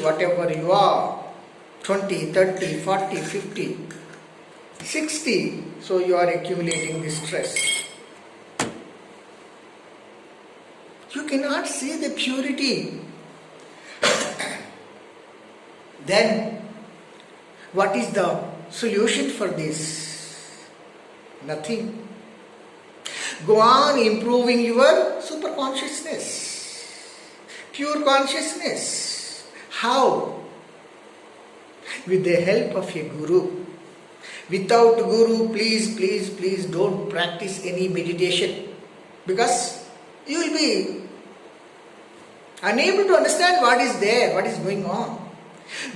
whatever you are, 20, 30, 40, 50, 60, so you are accumulating this stress. You cannot see the purity. Then, what is the solution for this? Nothing. Go on improving your super consciousness, pure consciousness. How? With the help of a guru. Without guru, please don't practice any meditation, because you will be unable to understand what is there, what is going on.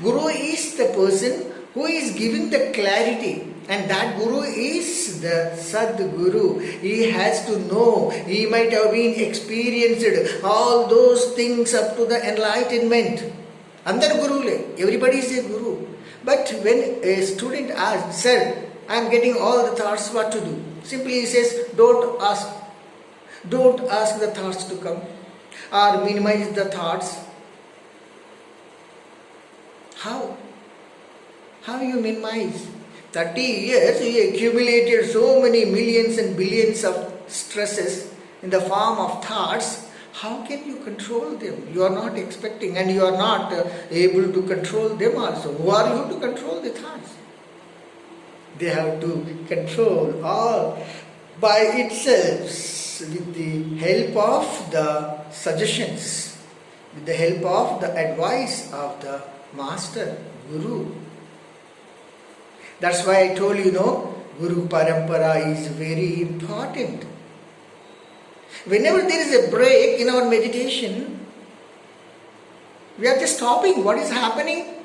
Guru is the person who is giving the clarity, and that Guru is the Sadguru. He has to know, he might have been experienced all those things up to the enlightenment. Andar Guru le, everybody is a Guru. But when a student asks, sir, I am getting all the thoughts, what to do? Simply he says, don't ask the thoughts to come, or minimize the thoughts. How? How you minimize? 30 years you accumulated so many millions and billions of stresses in the form of thoughts. How can you control them? You are not expecting, and you are not able to control them also. Who are you to control the thoughts? They have to control all by itself with the help of the suggestions, with the help of the advice of the Master, Guru. That's why I told you, Guru Parampara is very important. Whenever there is a break in our meditation, we are just stopping. What is happening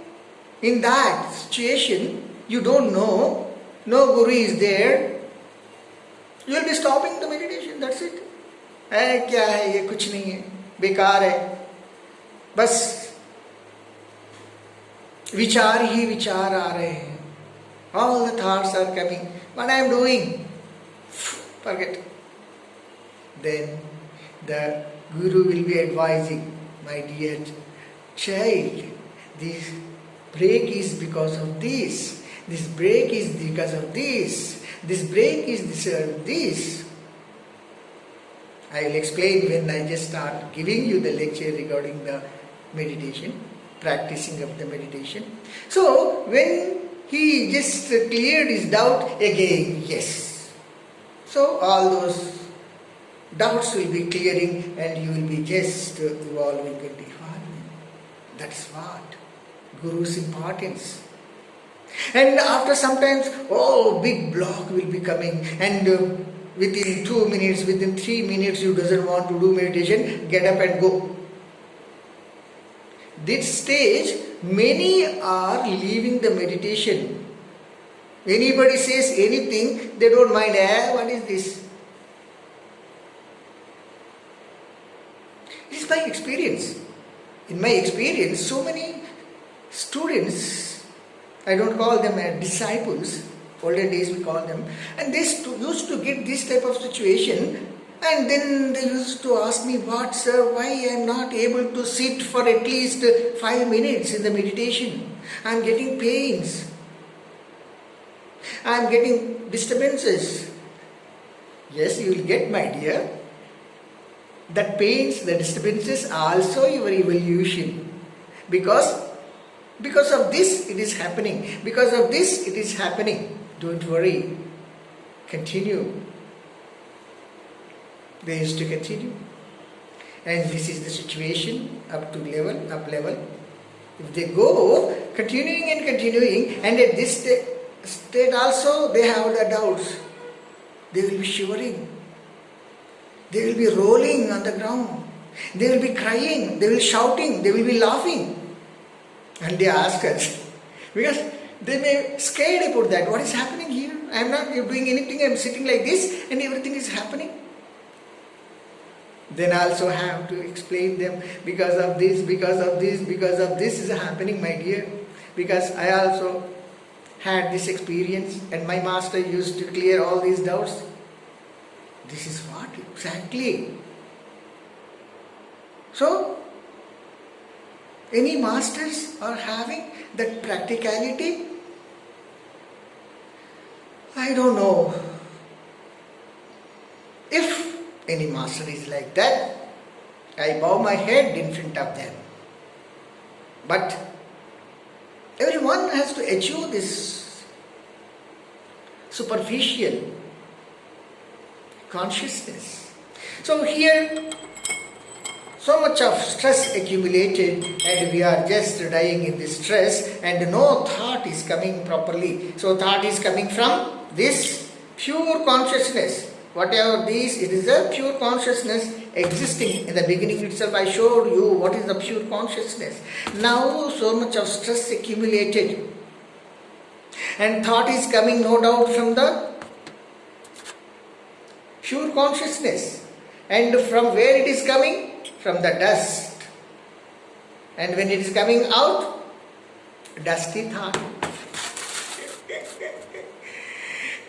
in that situation? You don't know. No Guru is there. You will be stopping the meditation. That's it. क्या है ये, कुछ नहीं है, बेकार है, बस विचार ही विचार आ रहे हैं. All the thoughts are coming. What I am doing? Forget. Then the Guru will be advising, my dear child, this break is because of this. This break is because of this. This break is because of this. I will explain when I just start giving you the lecture regarding the meditation, practicing of the meditation. So when he just cleared his doubt again, yes. So all those doubts will be clearing, and you will be just evolving and evolving. That's what Guru's importance. And after sometimes, big block will be coming, and within 2 minutes, within 3 minutes, you doesn't want to do meditation, get up and go. This stage, many are leaving the meditation. Anybody says anything, they don't mind. What is this? This is my experience. In my experience, so many students, I don't call them disciples, olden days we call them, and they used to get this type of situation, and then they used to ask me, what sir, why I am not able to sit for at least 5 minutes in the meditation? I am getting pains. I am getting disturbances. Yes, you will get, my dear. That pains, the disturbances are also your evolution. Because of this it is happening. Because of this it is happening. Don't worry. Continue. They used to continue. And this is the situation up level. If they go continuing, and at this state also they have the doubts. They will be shivering. They will be rolling on the ground. They will be crying. They will be shouting. They will be laughing. And they ask us, because they may scared about that. What is happening here? I am not doing anything. I am sitting like this, and everything is happening. Then also have to explain them, because of this is happening, my dear. Because I also had this experience, and my master used to clear all these doubts. This is what exactly. So, Any masters are having that practicality? I don't know. If any master is like that, I bow my head in front of them. But everyone has to achieve this superficial consciousness. So here, so much of stress accumulated and we are just dying in this stress and no thought is coming properly. So thought is coming from this pure consciousness. Whatever this, it is a pure consciousness existing. In the beginning itself I showed you what is the pure consciousness. Now so much of stress accumulated and thought is coming no doubt from the pure consciousness. And from where it is coming? From the dust. And when it is coming out, dusty thought.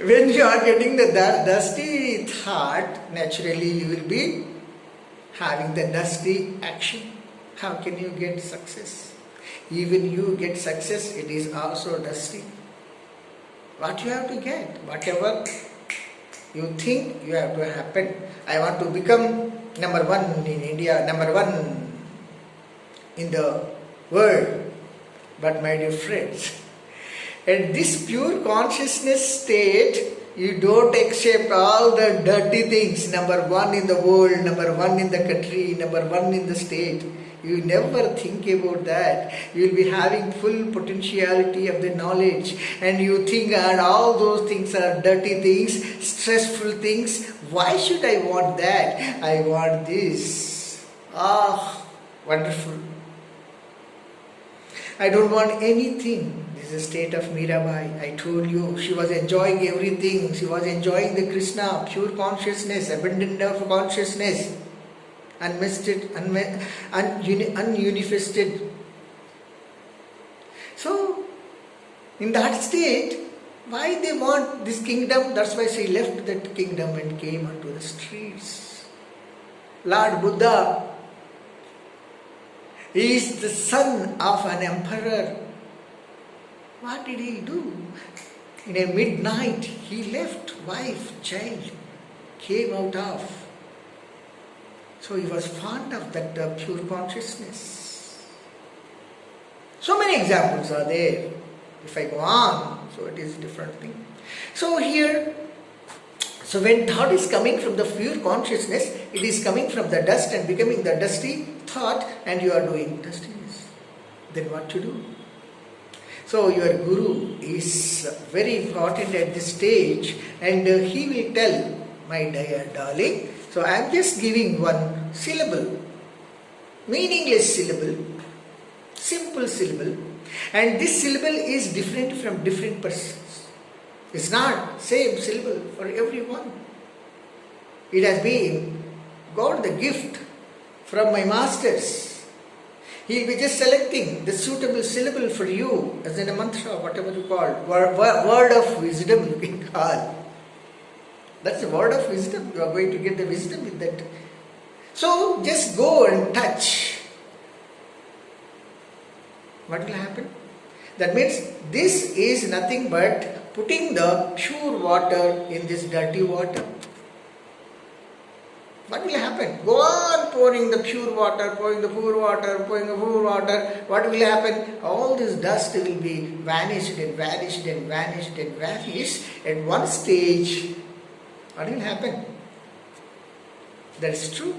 When you are getting the dusty thought, naturally you will be having the dusty action. How can you get success? Even you get success, it is also dusty. What you have to get? Whatever you think you have to happen. I want to become number one in India, number one in the world. But my dear friends, at this pure consciousness state, you don't accept all the dirty things. Number one in the world, number one in the country, number one in the state. You never think about that. You will be having full potentiality of the knowledge. And you think and all those things are dirty things, stressful things. Why should I want that? I want this. Ah, wonderful. I don't want anything. This is the state of Mirabai. I told you, she was enjoying everything. She was enjoying the Krishna, pure consciousness, abundant of consciousness, unmisted, ununifested. So, in that state, why they want this kingdom? That's why she left that kingdom and came onto the streets. Lord Buddha is the son of an emperor. What did he do? In a midnight, he left wife, child, came out of. So he was fond of that pure consciousness. So many examples are there. If I go on, so it is a different thing. So here, so when thought is coming from the pure consciousness, it is coming from the dust and becoming the dusty thought, and you are doing dustiness. Then what to do? So your guru is very important at this stage, and he will tell, my dear darling, so I am just giving one syllable, meaningless syllable, simple syllable, and this syllable is different from different persons. It's not same syllable for everyone. It has been got the gift from my masters. He will be just selecting the suitable syllable for you as in a mantra, whatever you call, word of wisdom you can call. That's the word of wisdom. You are going to get the wisdom with that. So just go and touch. What will happen? That means this is nothing but putting the pure water in this dirty water. What will happen? Go on pouring the pure water, pouring the pure water, pouring the pure water. What will happen? All this dust will be vanished and vanished and vanished and vanished. At one stage, what will happen? That is true.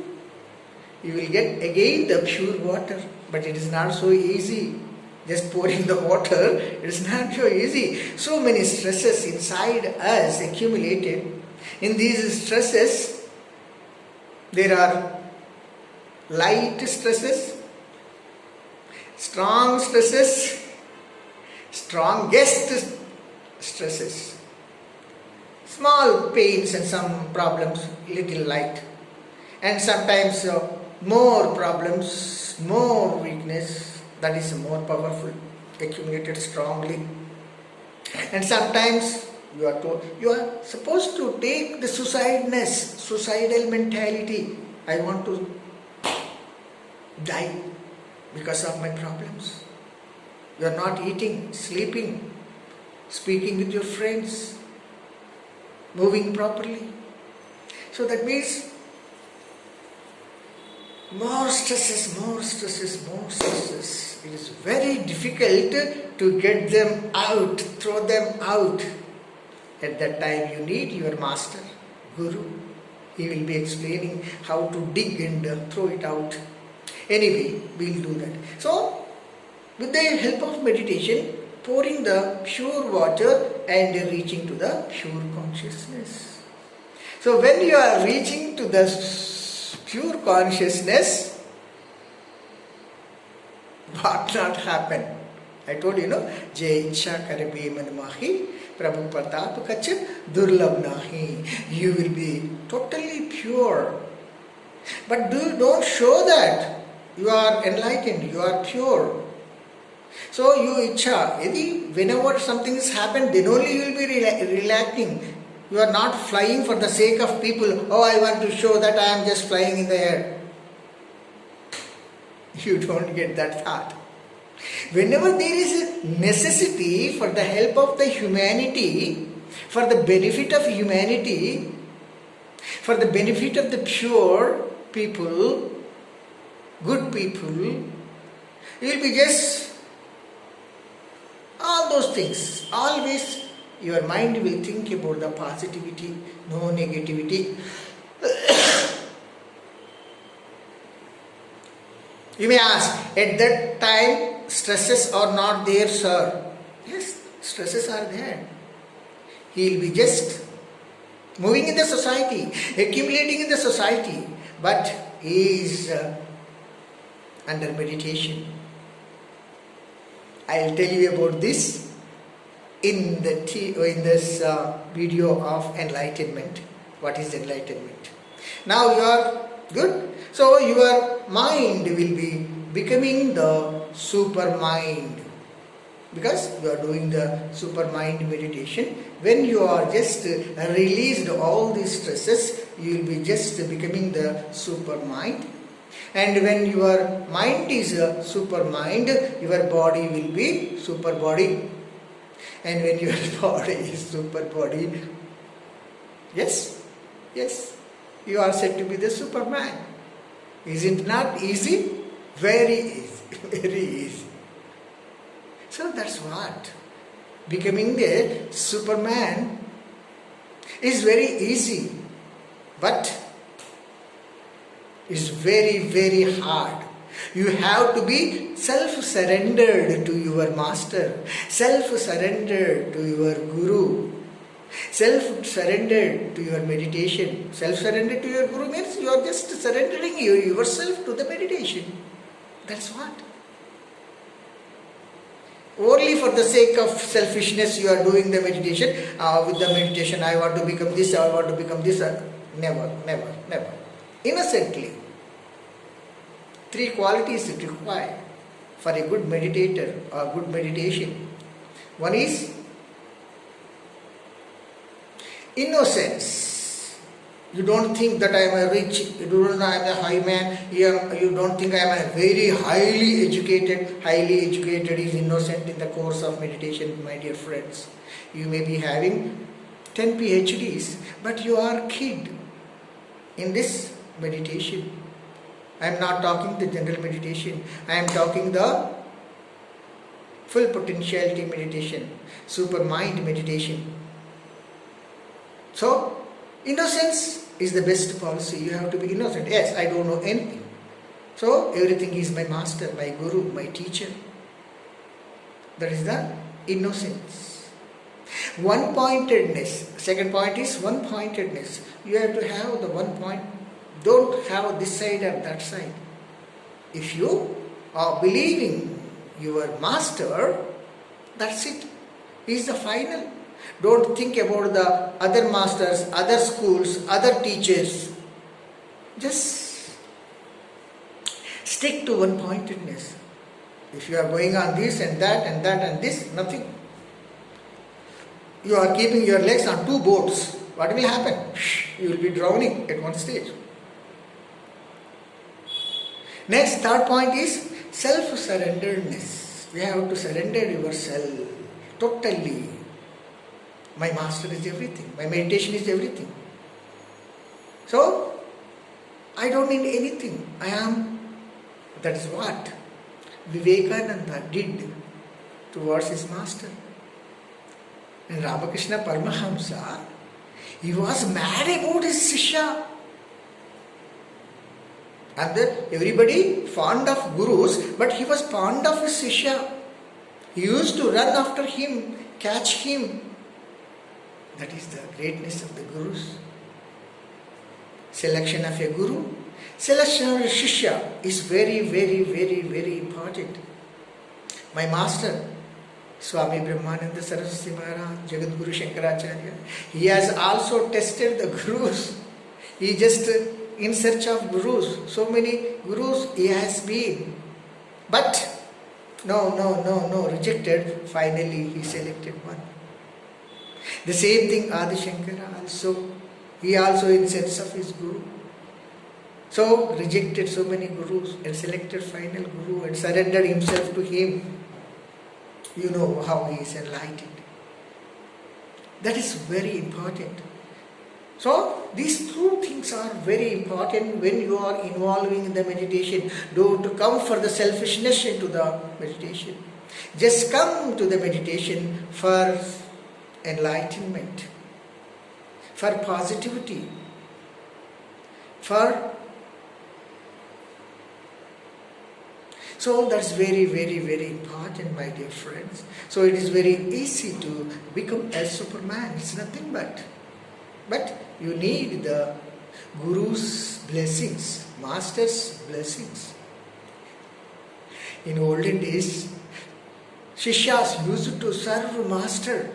You will get again the pure water. But it is not so easy. Just pouring the water, it is not so easy. So many stresses inside us accumulated. In these stresses, there are light stresses, strong stresses, strongest stresses, small pains and some problems, little light, and sometimes more problems, more weakness, that is more powerful, accumulated strongly. And sometimes you are supposed to take the suicidal mentality. I want to die. because of my problems. You are not eating, sleeping, speaking with your friends, moving properly. So that means more stresses. It is very difficult to get them out, throw them out. At that time you need your master, Guru. He will be explaining how to dig and throw it out. Anyway, we will do that. So, with the help of meditation, pouring the pure water and reaching to the pure consciousness. So, when you are reaching to the pure consciousness, what not happen? I told you, Jai Ichha Karabe Man Mahi, Prabhu Pratap Kach Durlabh Nahi. You will be totally pure. But don't show that you are enlightened, you are pure. So you Ichha, whenever something has happened, then only you will be relaxing. You are not flying for the sake of people. Oh, I want to show that I am just flying in the air. You don't get that thought. Whenever there is a necessity for the help of the humanity, for the benefit of humanity, for the benefit of the pure people, good people, you will be just all those things. Always your mind will think about the positivity, no negativity. You may ask, at that time stresses are not there, sir. Yes, stresses are there. He will be just moving in the society, accumulating in the society, but he is under meditation. I will tell you about this in this video of enlightenment. What is enlightenment? Now you are good. So your mind will be becoming the super mind, because you are doing the super mind meditation. When you are just released all these stresses, you will be just becoming the super mind. And when your mind is a super mind, your body will be super body. And when your body is super body, yes, you are said to be the Superman. Is it not easy? Very easy, very easy. So that's what. Becoming the Superman is very easy, but is very, very hard. You have to be self-surrendered to your master, self-surrendered to your guru, self-surrendered to your meditation. Self-surrendered to your guru means you are just surrendering yourself to the meditation. That's what. Only for the sake of selfishness you are doing the meditation. With the meditation I want to become this, I want to become this. Never. Innocently. 3 qualities it requires for a good meditator or good meditation. One is innocence. You don't think that I am a rich, you don't know I am a high man, you don't think I am a very highly educated. Highly educated is innocent in the course of meditation, my dear friends. You may be having 10 PhDs, but you are a kid in this meditation. I am not talking the general meditation. I am talking the full potentiality meditation, super mind meditation. So, innocence is the best policy. You have to be innocent. Yes, I don't know anything. So, everything is my master, my guru, my teacher. That is the innocence. One-pointedness. Second point is one-pointedness. You have to have the one point. Don't have this side or that side. If you are believing your master, that's it. He is the final. Don't think about the other masters, other schools, other teachers. Just stick to one-pointedness. If you are going on this and that and that and this, nothing. You are keeping your legs on 2 boats. What will happen? You will be drowning at one stage. Next, third point is self-surrenderedness. We have to surrender yourself totally. My master is everything. My meditation is everything. So, I don't need anything. I am. That is what Vivekananda did towards his master. And Ramakrishna Paramahamsa, he was mad about his Shishya. And everybody fond of gurus, but he was fond of his Shishya. He used to run after him, catch him. That is the greatness of the gurus. Selection of a guru, selection of a Shishya is very, very, very, very important. My master, Swami Brahmananda Saraswati Maharaj, Jagadguru Shankaracharya, he has also tested the gurus. He just in search of gurus. So many gurus he has been. But no, rejected. Finally he selected one. The same thing Adi Shankara also. He also in search of his guru. So rejected so many gurus and selected final guru and surrendered himself to him. You know how he is enlightened. That is very important. So these two things are very important when you are involving in the meditation. Don't come for the selfishness into the meditation. Just come to the meditation for enlightenment, for positivity, So that's very, very, very important, my dear friends. So it is very easy to become a Superman. It's nothing but you need the Guru's blessings, Master's blessings. In olden days, Shishyas used to serve Master.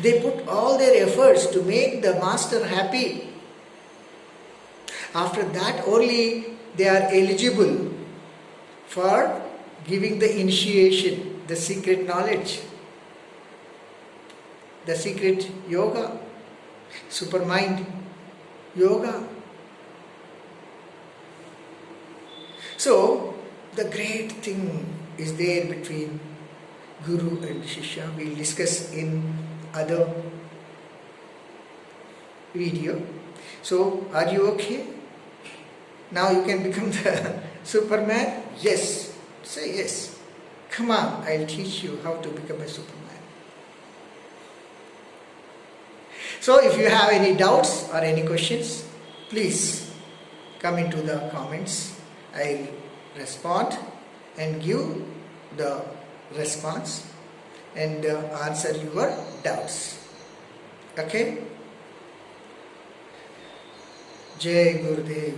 They put all their efforts to make the Master happy. After that only they are eligible for giving the initiation, the secret knowledge, the secret yoga, supermind yoga. So, the great thing is there between Guru and Shishya. We will discuss in other video. So, are you okay? Now you can become the Superman? Yes. Say yes. Come on, I'll teach you how to become a Superman. So if you have any doubts or any questions, please come into the comments. I'll respond and give the response and answer your doubts. Okay? Jai Gurudev.